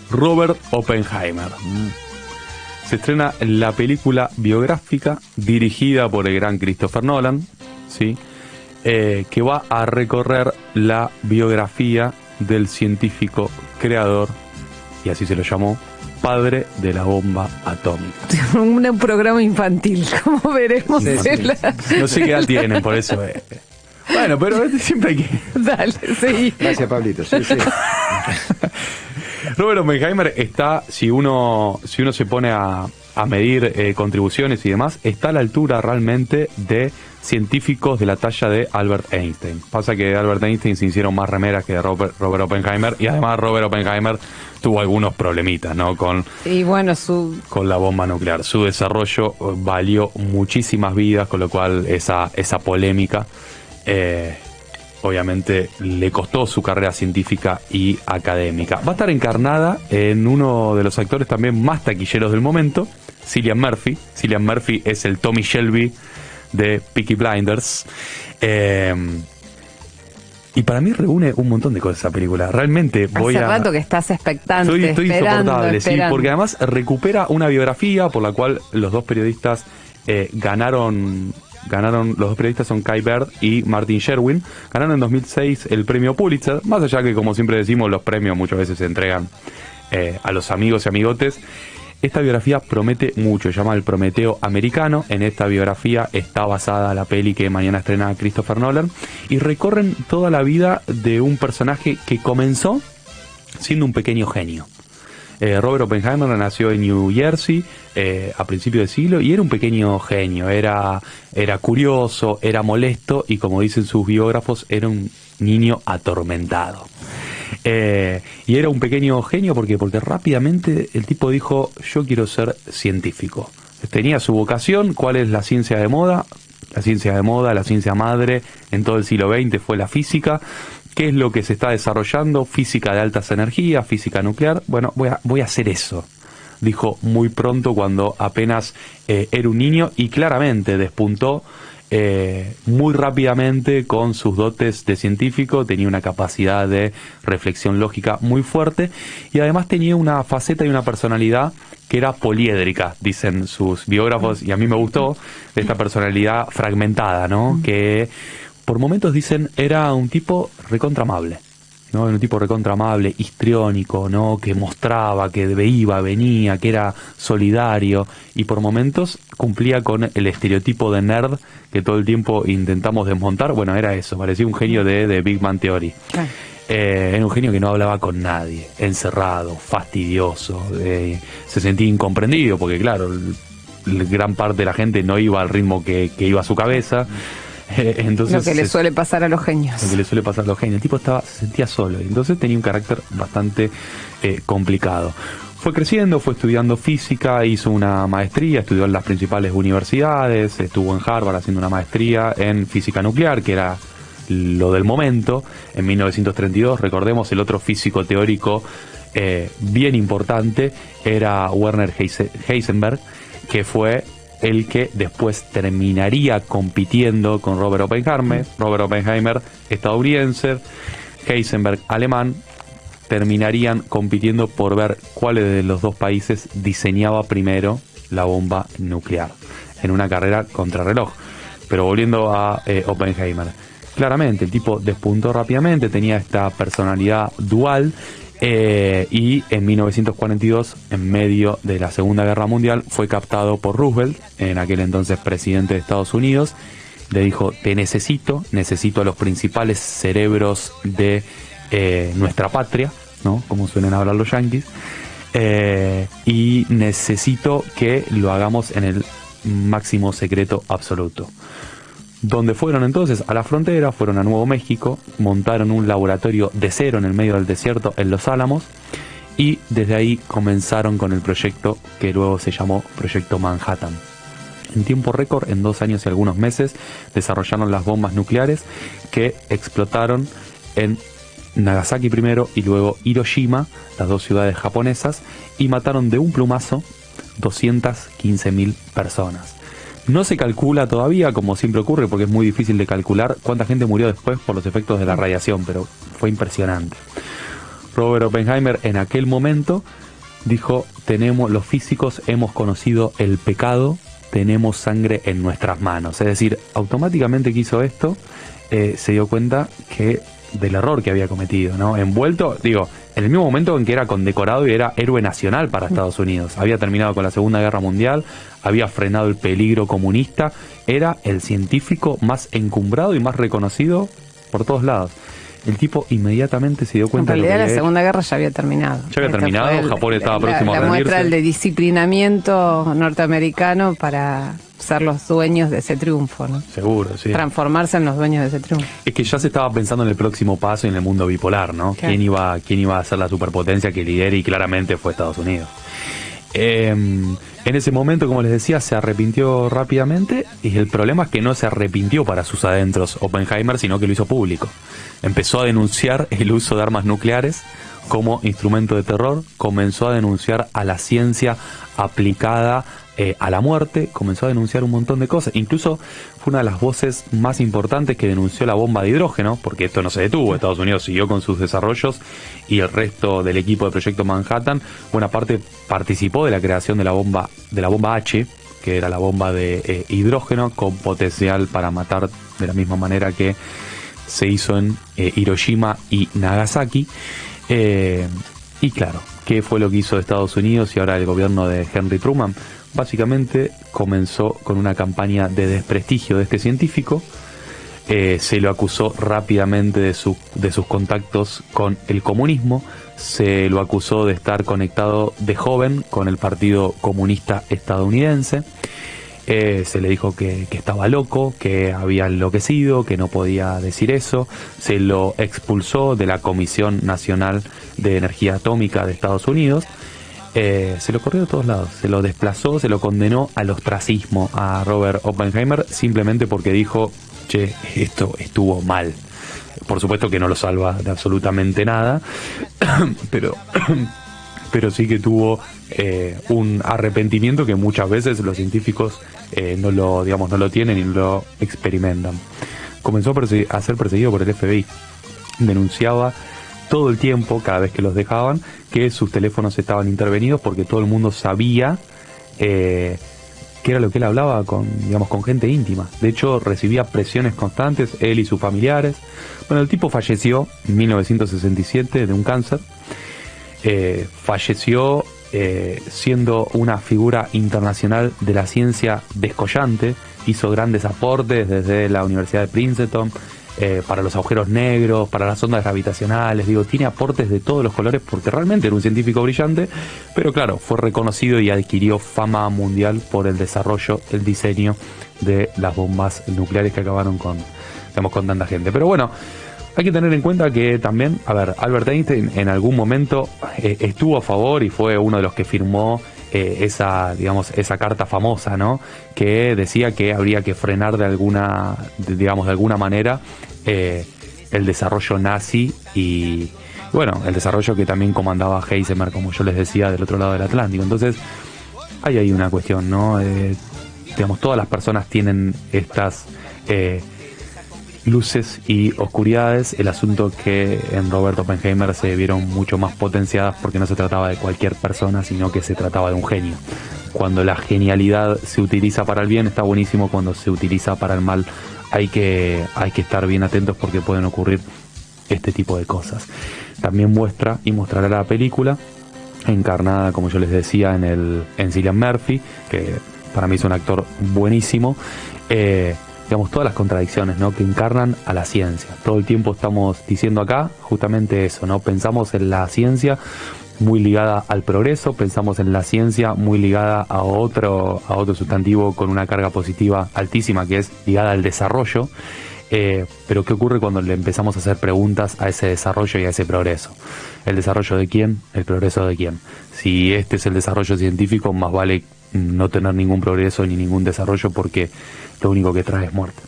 Robert Oppenheimer. Se estrena la película biográfica dirigida por el gran Christopher Nolan, ¿sí? Que va a recorrer la biografía del científico creador, y así se lo llamó, padre de la bomba atómica. Un programa infantil, como veremos. No sé qué edad tienen, por eso. Bueno, pero siempre hay que... Dale, sí. Gracias, Pablito. Sí. Robert Oppenheimer está, si uno se pone a medir contribuciones y demás, está a la altura realmente de científicos de la talla de Albert Einstein. Pasa que de Albert Einstein se hicieron más remeras que de Robert Oppenheimer, y además Robert Oppenheimer tuvo algunos problemitas, ¿no? Con la bomba nuclear. Su desarrollo valió muchísimas vidas, con lo cual esa polémica obviamente le costó su carrera científica y académica. Va a estar encarnada en uno de los actores también más taquilleros del momento, Cillian Murphy. Cillian Murphy es el Tommy Shelby de Peaky Blinders. Y para mí reúne un montón de cosas esa película. Realmente Hace rato que estás expectante. Estoy insoportable, sí, porque además recupera una biografía por la cual los dos periodistas ganaron. Los dos periodistas son Kai Bird y Martin Sherwin. Ganaron en 2006 el premio Pulitzer. Más allá que, como siempre decimos, los premios muchas veces se entregan a los amigos y amigotes. Esta biografía promete mucho, se llama El Prometeo Americano. En esta biografía está basada la peli que mañana estrena Christopher Nolan. Y recorren toda la vida de un personaje que comenzó siendo un pequeño genio. Robert Oppenheimer nació en New Jersey a principios de siglo y era un pequeño genio, era curioso, era molesto y, como dicen sus biógrafos, era un niño atormentado. Y era un pequeño genio porque rápidamente el tipo dijo: yo quiero ser científico. Tenía su vocación. ¿Cuál es la ciencia de moda? La ciencia madre en todo el siglo XX fue la física. ¿Qué es lo que se está desarrollando? Física de altas energías, física nuclear. Bueno, voy a hacer eso, dijo muy pronto, cuando apenas era un niño, y claramente despuntó muy rápidamente con sus dotes de científico. Tenía una capacidad de reflexión lógica muy fuerte y además tenía una faceta y una personalidad que era poliédrica, dicen sus biógrafos, y a mí me gustó esta personalidad fragmentada, ¿no? Que por momentos dicen era un tipo recontra amable, ¿no? Un tipo recontra amable, histriónico, ¿no? Que mostraba, que iba, venía, que era solidario, y por momentos cumplía con el estereotipo de nerd que todo el tiempo intentamos desmontar. Bueno, era eso, parecía un genio de Big Bang Theory. Era un genio que no hablaba con nadie, encerrado, fastidioso, se sentía incomprendido porque, claro, gran parte de la gente no iba al ritmo que iba a su cabeza. Entonces, lo que le suele pasar a los genios. El tipo se sentía solo, y entonces tenía un carácter bastante complicado. Fue creciendo, fue estudiando física, hizo una maestría, estudió en las principales universidades, estuvo en Harvard haciendo una maestría en física nuclear, que era lo del momento. En 1932, recordemos, el otro físico teórico bien importante era Werner Heisenberg, que fue el que después terminaría compitiendo con Robert Oppenheimer. Robert Oppenheimer, estadounidense, Heisenberg, alemán, terminarían compitiendo por ver cuál de los dos países diseñaba primero la bomba nuclear, en una carrera contrarreloj. Pero volviendo a Oppenheimer, claramente el tipo despuntó rápidamente, tenía esta personalidad dual. Y en 1942, en medio de la Segunda Guerra Mundial, fue captado por Roosevelt, en aquel entonces presidente de Estados Unidos. Le dijo: te necesito a los principales cerebros de nuestra patria, ¿no? Como suelen hablar los yanquis, y necesito que lo hagamos en el máximo secreto absoluto. ¿Dónde fueron entonces? A la frontera, fueron a Nuevo México, montaron un laboratorio de cero en el medio del desierto, en Los Álamos, y desde ahí comenzaron con el proyecto que luego se llamó Proyecto Manhattan. En tiempo récord, en 2 años y algunos meses, desarrollaron las bombas nucleares que explotaron en Nagasaki primero y luego Hiroshima, las dos ciudades japonesas, y mataron de un plumazo 215.000 personas. No se calcula todavía, como siempre ocurre, porque es muy difícil de calcular cuánta gente murió después por los efectos de la radiación, pero fue impresionante. Robert Oppenheimer en aquel momento dijo, los físicos hemos conocido el pecado, tenemos sangre en nuestras manos. Es decir, automáticamente que hizo esto, se dio cuenta del error que había cometido, ¿no? Envuelto, en el mismo momento en que era condecorado y era héroe nacional para Estados Unidos. Había terminado con la Segunda Guerra Mundial, había frenado el peligro comunista, era el científico más encumbrado y más reconocido por todos lados. El tipo inmediatamente se dio cuenta de lo que la Segunda Guerra ya había terminado. Ya había terminado, Japón estaba próximo a rendirse. La muestra de disciplinamiento norteamericano para ser los dueños de ese triunfo, ¿no? Seguro, sí. Transformarse en los dueños de ese triunfo. Es que ya se estaba pensando en el próximo paso en el mundo bipolar, ¿no? Claro. ¿Quién iba a ser la superpotencia que lidere? Y claramente fue Estados Unidos. En ese momento, como les decía, se arrepintió rápidamente, y el problema es que no se arrepintió para sus adentros Oppenheimer, sino que lo hizo público. Empezó a denunciar el uso de armas nucleares como instrumento de terror, comenzó a denunciar a la ciencia aplicada a la muerte, comenzó a denunciar un montón de cosas. Incluso fue una de las voces más importantes que denunció la bomba de hidrógeno, porque esto no se detuvo. Estados Unidos siguió con sus desarrollos y el resto del equipo de Proyecto Manhattan, buena parte participó de la creación de la bomba H, que era la bomba de hidrógeno con potencial para matar de la misma manera que se hizo en Hiroshima y Nagasaki. Y claro, ¿qué fue lo que hizo Estados Unidos y ahora el gobierno de Henry Truman? Básicamente comenzó con una campaña de desprestigio de este científico. Se lo acusó rápidamente de sus contactos con el comunismo. Se lo acusó de estar conectado de joven con el Partido Comunista Estadounidense. Se le dijo que estaba loco, que había enloquecido, que no podía decir eso. Se lo expulsó de la Comisión Nacional de Energía Atómica de Estados Unidos. Se lo corrió de todos lados, se lo desplazó, se lo condenó al ostracismo a Robert Oppenheimer, simplemente porque dijo, che, esto estuvo mal. Por supuesto que no lo salva de absolutamente nada, pero sí que tuvo un arrepentimiento que muchas veces los científicos no lo tienen y no lo experimentan. Comenzó a ser perseguido por el FBI. Denunciaba todo el tiempo, cada vez que los dejaban, que sus teléfonos estaban intervenidos, porque todo el mundo sabía que era lo que él hablaba con gente íntima. De hecho, recibía presiones constantes, él y sus familiares. Bueno, el tipo falleció en 1967 de un cáncer. Falleció siendo una figura internacional de la ciencia descollante. Hizo grandes aportes desde la Universidad de Princeton, para los agujeros negros, para las ondas gravitacionales. Tiene aportes de todos los colores porque realmente era un científico brillante, pero claro, fue reconocido y adquirió fama mundial por el desarrollo, el diseño de las bombas nucleares que acabaron con tanta gente. Pero bueno, hay que tener en cuenta que también, Albert Einstein en algún momento estuvo a favor y fue uno de los que firmó esa carta famosa, ¿no? Que decía que habría que frenar de alguna manera el desarrollo nazi y, bueno, el desarrollo que también comandaba Heisenberg, como yo les decía, del otro lado del Atlántico. Entonces, hay ahí una cuestión, ¿no? Todas las personas tienen estas luces y oscuridades. El asunto que en Robert Oppenheimer se vieron mucho más potenciadas porque no se trataba de cualquier persona, sino que se trataba de un genio. Cuando la genialidad se utiliza para el bien está buenísimo, cuando se utiliza para el mal hay que estar bien atentos porque pueden ocurrir este tipo de cosas. También muestra y mostrará la película encarnada, como yo les decía, en Cillian Murphy, que para mí es un actor buenísimo. Todas las contradicciones, ¿no?, que encarnan a la ciencia. Todo el tiempo estamos diciendo acá justamente eso, ¿no? Pensamos en la ciencia muy ligada al progreso, pensamos en la ciencia muy ligada a otro sustantivo con una carga positiva altísima, que es ligada al desarrollo. Pero ¿qué ocurre cuando le empezamos a hacer preguntas a ese desarrollo y a ese progreso? ¿El desarrollo de quién? ¿El progreso de quién? Si este es el desarrollo científico, más vale no tener ningún progreso ni ningún desarrollo, porque lo único que trae es muerte.